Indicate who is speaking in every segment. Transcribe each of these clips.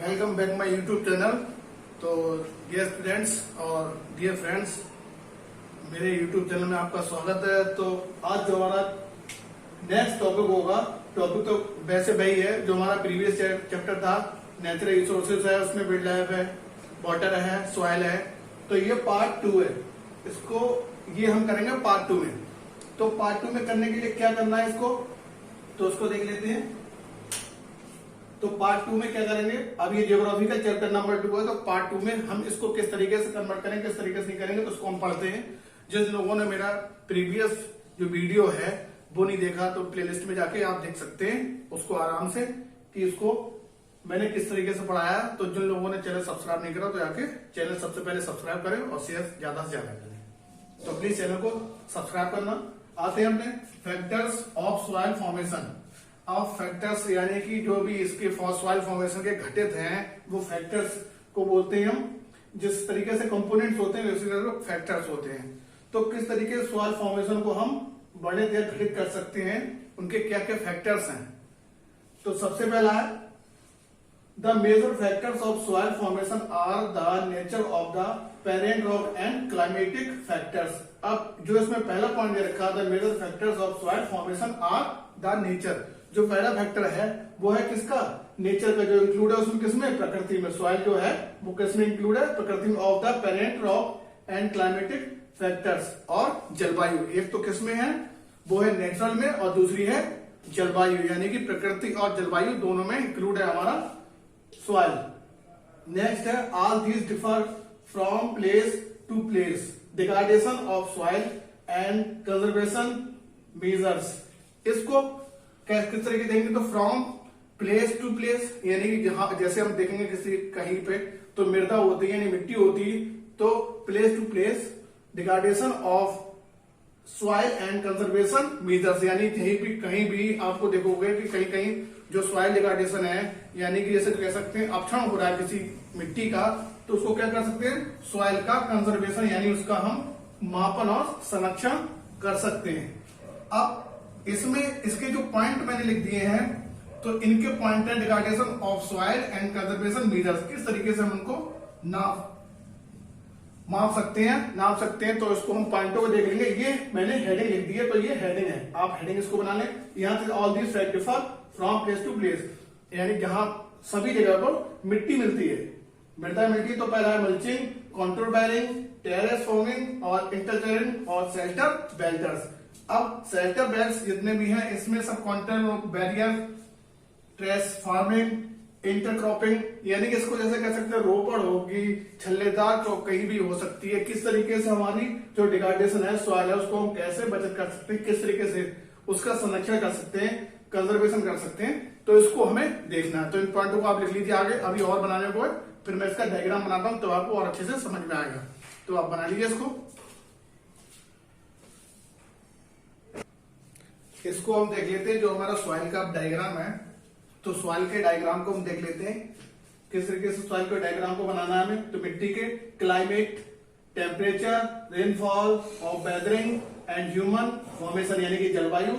Speaker 1: Welcome back my YouTube channel. तो dear students और dear friends, मेरे यूट्यूब चैनल में आपका स्वागत है। तो आज जो हमारा नेक्स्ट टॉपिक होगा, टॉपिक तो वैसे वही है जो हमारा प्रीवियस चैप्टर था। नेचुरल रिसोर्सेज है, उसमें बिल्ड लाइफ है, वाटर है, सॉइल है। तो ये पार्ट 2 है, इसको ये हम करेंगे पार्ट 2 में। तो पार्ट 2 में करने के लिए क्या करना है इसको, तो उसको देख लेते हैं। तो पार्ट 2 में क्या करेंगे, अब ये ज्योग्राफी का चैप्टर नंबर 2 है। तो पार्ट 2 में हम इसको किस तरीके से कन्वर्ट करेंगे, किस तरीके से नहीं करेंगे, तो उसको हम पढ़ते हैं। जिस लोगों ने मेरा प्रीवियस जो वीडियो है वो नहीं देखा तो प्लेलिस्ट में जाके आप देख सकते हैं उसको आराम से, कि इसको मैंने किस तरीके से पढ़ाया। तो जिन लोगों ने चैनल सब्सक्राइब नहीं करा तो जाके चैनल सबसे पहले सब्सक्राइब करें और शेयर ज्यादा से ज्यादा करें। तो प्लीज चैनल को सब्सक्राइब करना। आते हैं अपने फैक्टर्स ऑफ सॉइल फॉर्मेशन। अब फैक्टर्स यानी कि जो भी इसके सॉइल फॉर्मेशन के घटित हैं वो फैक्टर्स को बोलते हैं हम। जिस तरीके से कंपोनेंट्स होते हैं उसी तरह फैक्टर्स होते हैं। तो किस तरीके से सॉइल फॉर्मेशन को हम बड़े या घटित कर सकते हैं, उनके क्या क्या फैक्टर्स हैं। तो सबसे पहला है the major factors of soil formation are the nature of the parent rock and climatic factors. अब जो इसमें पहला पॉइंट दे रखा the major factors of soil formation are the nature. जो पहला फैक्टर है वो है किसका, नेचर का। जो इंक्लूड है उसमें किसमें, प्रकृति में। सॉइल जो है वो किसमें इंक्लूड है, प्रकृति में। Of the parent rock and climatic factors, और जलवायु। एक तो किसमें है, वो है नेचुरल में, और दूसरी है जलवायु, यानी कि प्रकृति और जलवायु दोनों में इंक्लूड है हमारा सॉइल। नेक्स्ट है all these differ from place to place, degradation of soil and conservation measures. इसको किस तरीके देंगे, तो फ्रॉम प्लेस टू प्लेस, यानी कि जहां जैसे हम देखेंगे किसी कहीं पे तो मृदा होती है यानी मिट्टी होती है, तो place to place degradation of soil and conservation measures, यानी कहीं भी आपको देखोगे कि कहीं कहीं जो सॉइल डिग्रेडेशन है, यानी कि जैसे कह सकते हैं अपक्षरण हो रहा है किसी मिट्टी का, तो उसको क्या कर सकते हैं, सॉइल का कंजर्वेशन यानी उसका हम मापन और संरक्षण कर सकते हैं। अब इसमें इसके जो पॉइंट मैंने लिख दिए हैं, तो इनके पॉइंट है degradation of soil and conservation measures. किस तरीके से हम उनको माप सकते हैं। तो इसको हम पॉइंटों को देख लेंगे। ये मैंने हेडिंग लिख दी है, तो ये हेडिंग है, आप हेडिंग इसको बना लें। यहां से all these fact differ from place to place, यानी जहां सभी जगह पर मिट्टी मिलती है, मृदा मिलती है। तो पहला है mulching, contour bearing, terrace forming और इंटरटेरिंग और शेल्टर बेल्टर्स। अब शेल्टर बेल्ट जितने भी हैं इसमें सब contour barrier, trace farming, intercropping, यानी कि इसको जैसे कह सकते हैं रोपड़ होगी, छल्लेदार चौक कहीं भी हो सकती है। किस तरीके से हमारी जो डिग्रेडेशन है सॉइल है उसको हम कैसे बचत कर सकते हैं, किस तरीके से उसका संरक्षण कर सकते हैं, कंजर्वेशन कर सकते हैं, तो इसको हमें देखना है। तो इन पॉइंटों को आप लिख लीजिए। आगे अभी और बनाने को है, फिर मैं इसका डायग्राम बनाता हूं तो आपको और अच्छे से समझ में आएगा। तो आप बना लीजिए इसको हम देख लेते हैं। जो हमारा सॉइल का डायग्राम है, तो सॉइल के डायग्राम को हम देख लेते हैं किस तरीके से सॉइल के डायग्राम को बनाना है हमें। तो मिट्टी के क्लाइमेट, टेम्परेचर, रेनफॉल और वेदरिंग एंड ह्यूमन फॉर्मेशन, यानी कि जलवायु,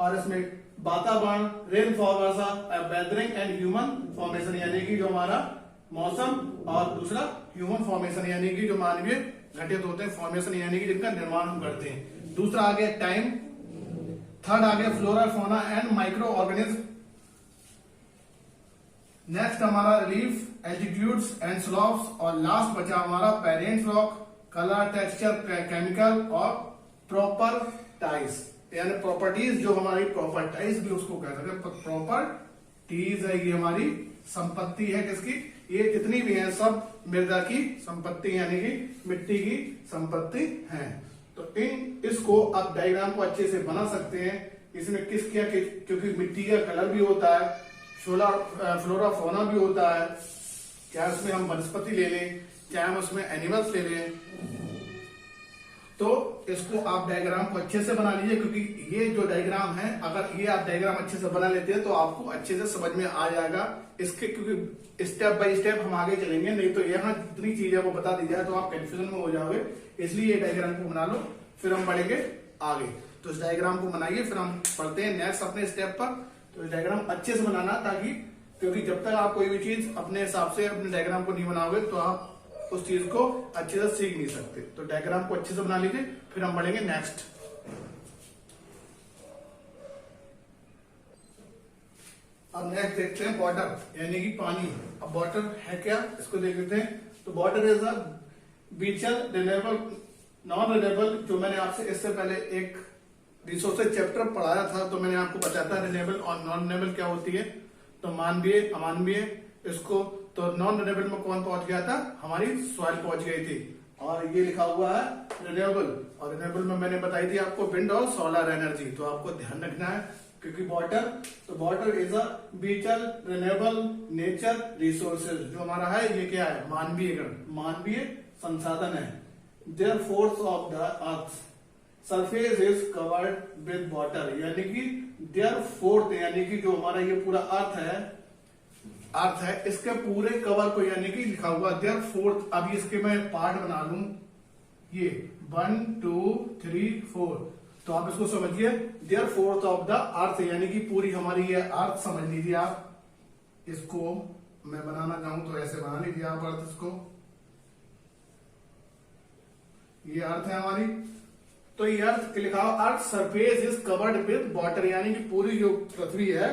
Speaker 1: और इसमें वातावरण, rainfall, Varsha, weathering and human formation, यानी कि जो हमारा मौसम, और दूसरा ह्यूमन फॉर्मेशन, यानी कि जो मानवीय घटित होते हैं फॉर्मेशन, यानी कि जिनका निर्माण हम करते हैं। दूसरा आ गया टाइम, थर्ड आ गया flora, fauna and micro organism. Next हमारा रिलीफ, एल्टीट्यूड्स एंड स्लोप्स, और लास्ट बचा हमारा parent rock, colour, texture, chemical और प्रॉपर्टाइज, यानी प्रॉपर्टीज। जो हमारी प्रॉपर्टाइज भी उसको कहते हैं, प्रॉपर्टीज है ये हमारी संपत्ति है किसकी, ये जितनी भी है सब मृदा की संपत्ति यानी कि मिट्टी की संपत्ति है। तो इसको आप डायग्राम को अच्छे से बना सकते हैं। इसमें किस क्या, क्योंकि मिट्टी का कलर भी होता है, फ्लोरा फौना भी होता है, क्या उसमें हम वनस्पति ले लें, क्या हम उसमें एनिमल्स ले लें। तो इसको आप डायग्राम को अच्छे से बना लीजिए, क्योंकि ये जो डायग्राम है, अगर ये आप डायग्राम अच्छे से बना लेते हैं तो आपको अच्छे से समझ में आ जाएगा इसके, क्योंकि स्टेप बाय स्टेप हम आगे चलेंगे, नहीं तो यहाँ जितनी चीजें वो बता दी जाए तो आप कंफ्यूजन में हो जाओगे। इसलिए ये डायग्राम को बना लो, फिर हम बढ़ेंगे आगे। तो इस डायग्राम को बनाइए, फिर हम पढ़ते हैं नेक्स्ट अपने स्टेप पर। तो इस डायग्राम अच्छे से बनाना ताकि क्योंकि जब तक आप कोई भी चीज अपने हिसाब से अपने डायग्राम को नहीं बनाओगे तो आप उस चीज को अच्छे से सीख नहीं सकते। तो डायग्राम को अच्छे से बना लीजिए, फिर हम बढ़ेंगे नेक्स्ट। अब नेक्स्ट देखते हैं वाटर, यानी कि पानी। अब वाटर है क्या, इसको देख लेते हैं। तो वाटर इज अ बीचल रिन्यूएबल नॉन रिन्यूएबल, जो मैंने आपसे इससे पहले एक रिसोर्सेज चैप्टर पढ़ाया था, तो मैंने आपको बताया था रिन्यूएबल और नॉन रिन्यूएबल क्या होती है। तो मानवीय अमानवीय इसको, तो नॉन रिन्यूएबल में कौन पहुंच गया था, हमारी सॉइल पहुंच गई थी। और ये लिखा हुआ है रिन्यूएबल, और रिन्यूएबल में मैंने बताई थी आपको विंड और सोलर एनर्जी। तो आपको ध्यान रखना है, क्योंकि वाटर, तो वाटर इज अ बीचल रिन्यूएबल नेचर रिसोर्सेज। जो हमारा है ये क्या है, मानवीय संसाधन है। There force of the earth surface is covered with water, यानी कि देयर फोर्थ, यानी कि जो हमारा ये पूरा अर्थ है इसके पूरे कवर को, यानी कि लिखा हुआ देयर फोर्थ। अब इसके मैं पार्ट बना लूं, ये 1 2 3 4, तो आप इसको समझिए there fourth of the earth, यानी कि पूरी हमारी ये अर्थ समझ लीजिए आप। इसको मैं बनाना चाहूं तो ऐसे बना लीजिए आप अर्थ, इसको ये अर्थ है हमारी। तो ये अर्थ लिखा हुआ अर्थ surface is covered with water, यानी कि पूरी जो पृथ्वी है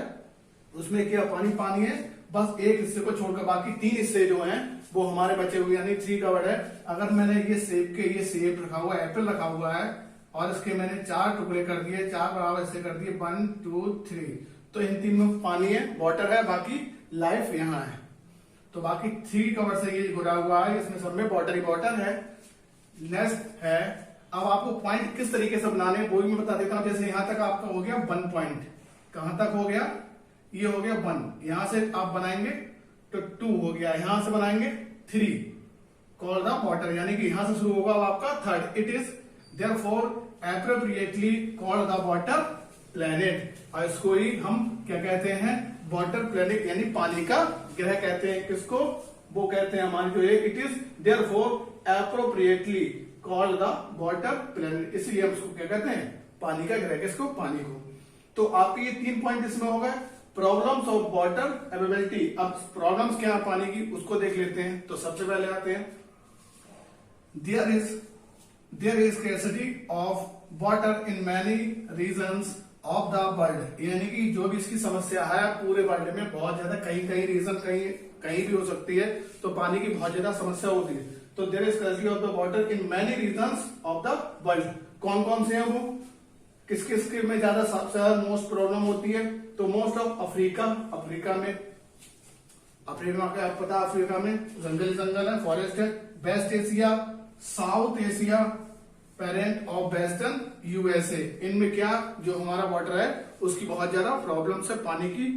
Speaker 1: उसमें क्या पानी है, बस एक हिस्से को छोड़कर बाकी 3 हिस्से जो हैं वो हमारे बचे हुए, यानी 3 कवर्ड है। अगर मैंने ये सेब रखा हुआ है, एप्पल रखा हुआ है, और इसके मैंने 4 टुकड़े कर दिए, 4 बराबर हिस्से कर दिए, 1 2 3, तो इन 3 में पानी है, वाटर है, बाकी लाइफ यहाँ है। तो बाकी 3 कवर से ये जुड़ा हुआ है, इसमें सब में वाटर ही वाटर है। नेक्स्ट है, अब आपको पॉइंट किस तरीके से बनाने हैं वो भी मैं बता देता हूं। जैसे यहां तक आपका हो गया 1 पॉइंट, कहां तक हो गया, ये हो गया 1, यहां से आप बनाएंगे तो 2 हो गया, यहां से बनाएंगे 3, कॉल द वाटर, यानी कि यहां से शुरू होगा आपका 3rd। It is therefore appropriately called the water planet, और इसको ही हम क्या कहते हैं, वाटर प्लेनेट, यानी पानी का ग्रह कहते हैं। किसको, वो कहते हैं हमारे जो है, it is therefore appropriately called the water planet, इसलिए हम इसको क्या कहते हैं, पानी का ग्रह। किसको, पानी को। तो आपके ये 3 पॉइंट इसमें हो गए। प्रॉब्लम्स ऑफ वाटर अवेलेबिलिटी, अब प्रॉब्लम्स क्या है पानी की उसको देख लेते हैं। तो सबसे पहले आते हैं, there is scarcity of water in many regions of the world, यानी कि जो भी इसकी समस्या है पूरे वर्ल्ड में बहुत ज्यादा, कहीं रीजन कहीं भी हो सकती है, तो पानी की बहुत ज्यादा समस्या होती है। तो there is scarcity of the water in many regions of the world, कौन कौन से हैं वो, किस किस के में ज्यादा सबसे ज्यादा मोस्ट प्रॉब्लम होती है। तो मोस्ट ऑफ अफ्रीका में क्या पता, अफ्रीका में जंगल है, फॉरेस्ट है। West Asia, South Asia, parent of western USA, इनमें क्या जो हमारा वाटर है उसकी बहुत ज्यादा प्रॉब्लम्स है, पानी की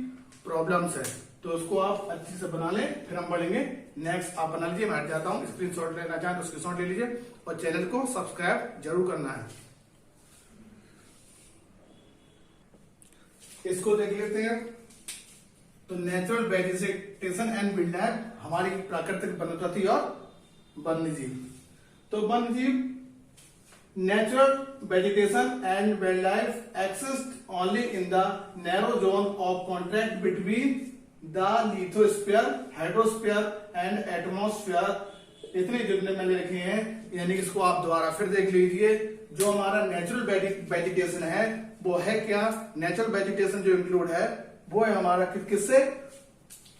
Speaker 1: प्रॉब्लम्स है। तो उसको आप अच्छे से बना लें, फिर हम बढ़ेंगे नेक्स्ट। आप बना लीजिए, मैं हट जाता हूं। स्क्रीनशॉट लेना चाहें तो स्क्रीनशॉट ले लीजिए, और चैनल को सब्सक्राइब जरूर करना है। इसको देख लेते हैं। तो natural vegetation and wild life, हमारी प्राकृतिक वनस्पति और वन्यजीव। तो वन्यजीव natural vegetation and wild life exist only in the narrow zone of contact between the lithosphere, hydrosphere and atmosphere. इतने जितने मैंने लिखे हैं, यानी कि इसको आप दोबारा फिर देख लीजिए। जो हमारा नेचुरल वेजिटेशन है वो है क्या, नेचुरल वेजिटेशन जो इंक्लूड है वो है हमारा किससे,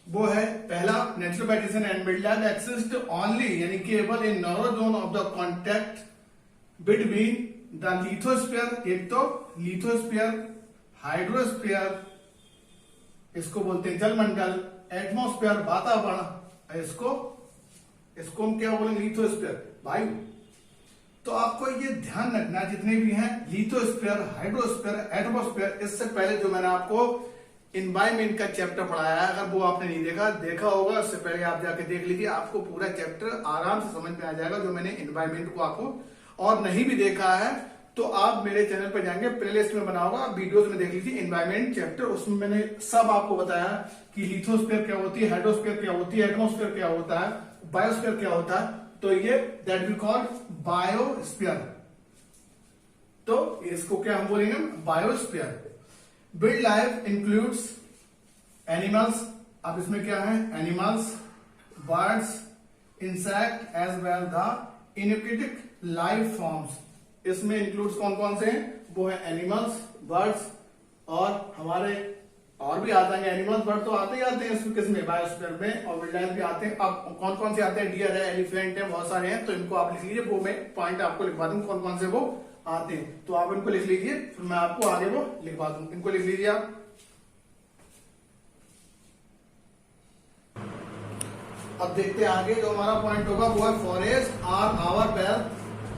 Speaker 1: वो है पहला natural vegetation and wild life exist only, यानी केवल इन narrow zone of the contact between the lithosphere, एक तो लिथोस्फीयर, हाइड्रोस्फीयर इसको बोलते हैं जलमंडल, एटमॉस्फेयर वातावरण, इसको हम क्या बोलेंगे, लिथोस्फीयर वायु। तो आपको ये ध्यान रखना, जितने भी हैं लिथोस्फीयर, हाइड्रोस्फीयर, एटमॉस्फेयर, इससे पहले जो मैंने आपको एनवायरमेंट का चैप्टर पढ़ाया है, अगर वो आपने नहीं देखा होगा, उससे पहले आप जाके देख लीजिए, आपको पूरा चैप्टर आराम से समझ में आ जाएगा, जो मैंने एनवायरमेंट को आपको। और नहीं भी देखा है तो आप मेरे चैनल पर जाएंगे, प्लेलिस्ट में बना होगा, वीडियोस में देख लीजिए एनवायरमेंट चैप्टर, उसमें मैंने सब आपको बताया कि लिथोस्फीयर क्या होती है, हाइड्रोस्फीयर क्या होती है, एटमॉस्फेयर क्या होता है, बायोस्फीयर क्या होता है। तो ये दैट वी कॉल बायोस्फीयर, तो इसको क्या हम बोलेंगे, biosphere. Wild life includes animals, अब इसमें क्या है, animals, birds, insect as well the in aquatic life forms. इसमें इंक्लूड्स कौन कौन से हैं, वो है एनिमल्स, बर्ड्स और हमारे और भी आते हैं। एनिमल्स बर्ड तो आते ही आते हैं इसमें, किसमें, बायोस्फीयर में, और वाइल्ड लाइफ भी आते हैं। अब कौन कौन से आते हैं, डियर है, एलिफेंट है, बहुत सारे हैं, तो इनको आप लिख लीजिए। वो मैं पॉइंट आपको लिखवा दूं कौन कौन से वो आते हैं, तो आप इनको लिख लीजिए, फिर मैं आपको आगे वो लिखवा दूं। इनको लिख लीजिए आप। अब देखते हैं आगे, जो हमारा पॉइंट होगा वो है फॉरेस्ट आर आवर वेल्थ।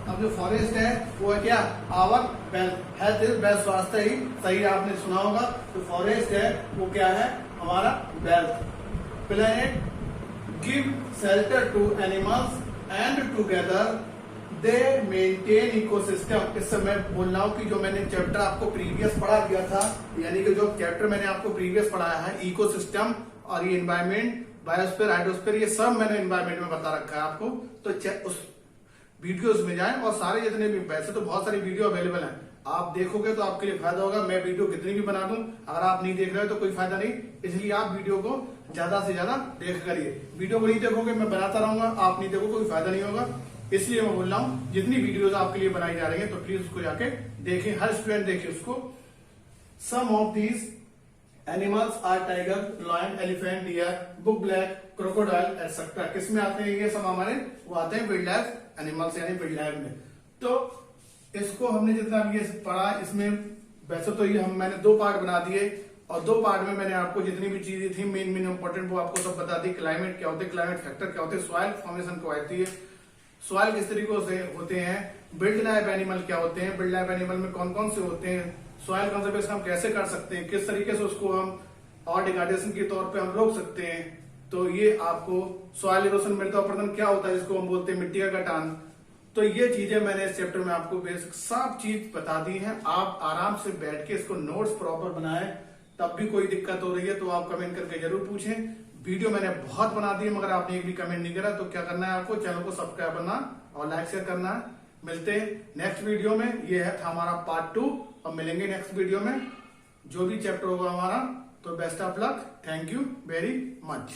Speaker 1: अब जो फॉरेस्ट है वो है क्या, our wealth. Health is wealth, स्वास्थ्य ही सही आपने सुना होगा। तो फॉरेस्ट है वो क्या है, हमारा वेल्थ। Planet give shelter to animals and together they maintain ecosystem. इससे मैं बोल रहा हूं कि जो मैंने चैप्टर आपको प्रीवियस पढ़ा दिया था, यानी कि जो चैप्टर मैंने आपको प्रीवियस पढ़ाया है, इकोसिस्टम और ये एनवायरमेंट, बायोस्फीयर, हाइड्रोस्फीयर, ये सब मैंने एनवायरमेंट में बता रखा है आपको। तो उस वीडियोस में जाएं, और सारे जितने भी, वैसे तो बहुत सारी वीडियो अवेलेबल हैं, आप देखोगे तो आपके लिए फायदा होगा। मैं वीडियो कितनी भी बना दूं, अगर आप नहीं देख रहे हो तो कोई फायदा नहीं। इसलिए आप वीडियो को ज्यादा से ज्यादा देख करिए। वीडियो को नहीं देखोगे, मैं बनाता रहूंगा, आप नहीं देखोगे, कोई फायदा नहीं होगा। इसलिए मैं बोल रहा हूं, जितनी वीडियोस आपके लिए बनाई जा रही है तो प्लीज उसको जाके देखें, हर स्टूडेंट देखे उसको। Some of these animals are tiger, lion, elephant, deer, buck black, crocodile etcetera. किसमें आते हैं ये सब, हमारे वो आते हैं वाइल्ड लाइफ एनिमल्स यानी वाइल्ड लाइफ में। तो इसको हमने जितना ये पढ़ा, इसमें वैसे तो ये मैंने 2 पार्ट बना दिए, और 2 पार्ट में मैंने आपको जितनी भी चीजें थी मेन इंपॉर्टेंट वो आपको सब बता दी। क्लाइमेट क्या होते हैं, क्लाइमेट फैक्टर क्या होते हैं, सॉइल फॉर्मेशन क्या होती है, सॉइल किस तरीके से होते हैं, बिल्ड लाइफ एनिमल क्या होते हैं, बिल्ड लाइफ एनिमल में कौन कौन से होते हैं, सॉइल कंजर्वेशन हम कैसे कर सकते हैं, किस तरीके से उसको हम और डिग्रेडेशन के तौर पे हम रोक सकते हैं। तो ये आपको सॉइल इरोशन, मृदापरदन क्या होता है, जिसको हम बोलते हैं मिट्टी का कटान। तो ये चीजें मैंने इस चैप्टर में आपको बेसिक सब चीज बता दी है। आप आराम से बैठ के इसको नोट्स प्रॉपर बनाएं। तब भी कोई दिक्कत हो रही है तो आप कमेंट करके जरूर पूछें। वीडियो मैंने बहुत बना दी है, मगर आपने एक भी कमेंट नहीं करा, तो क्या करना है आपको, चैनल को सब्सक्राइब करना और लाइक शेयर करना है। मिलते हैं नेक्स्ट वीडियो में। ये है था हमारा पार्ट 2, और मिलेंगे नेक्स्ट वीडियो में जो भी चैप्टर होगा हमारा। तो best of luck, thank you very much.